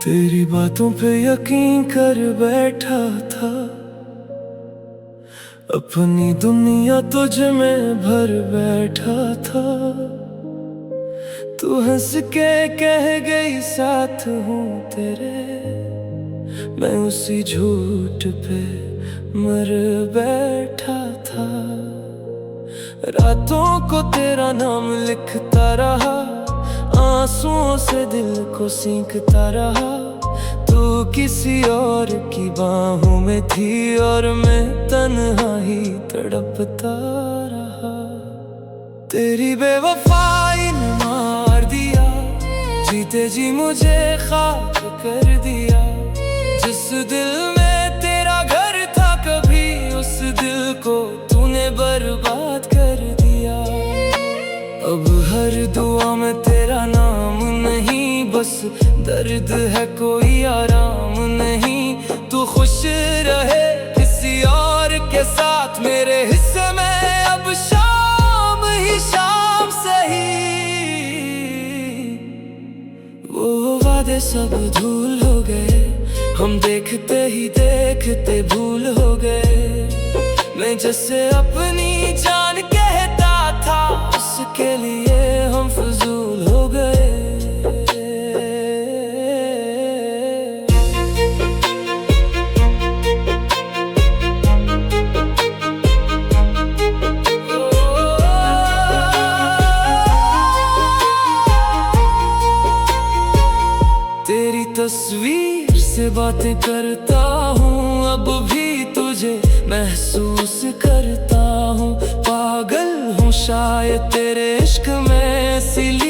तेरी बातों पे यकीन कर बैठा था, अपनी दुनिया तुझ में भर बैठा था। तू हंस के कह गई साथ हूँ तेरे, मैं उसी झूठ पे मर बैठा था। रातों को तेरा नाम लिखता रहा, आंसुओं से दिल को सींचता रहा। तू किसी और की बाहों में थी और मैं तन्हा ही तड़पता रहा। तेरी बेवफाई ने मार दिया, जीते जी मुझे खाक कर दिया। जिस दिल में तेरा घर था कभी, उस दिल को तूने बर्बाद कर दिया। अब हर दुआ में तेरा नाम नहीं, बस दर्द है कोई आराम नहीं। तू खुश रहे किसी और के साथ, मेरे हिस्से में अब शाम ही शाम सही। वो वादे सब धूल हो गए, हम देखते ही देखते भूल हो गए। मैं जैसे अपनी जान कहता था, उसके लिए हम फजूल हो गए। तेरी तस्वीर से बातें करता हूँ, अब भी तुझे महसूस करता हूँ। पागल हूँ शायद तेरे इश्क में, इसीलिए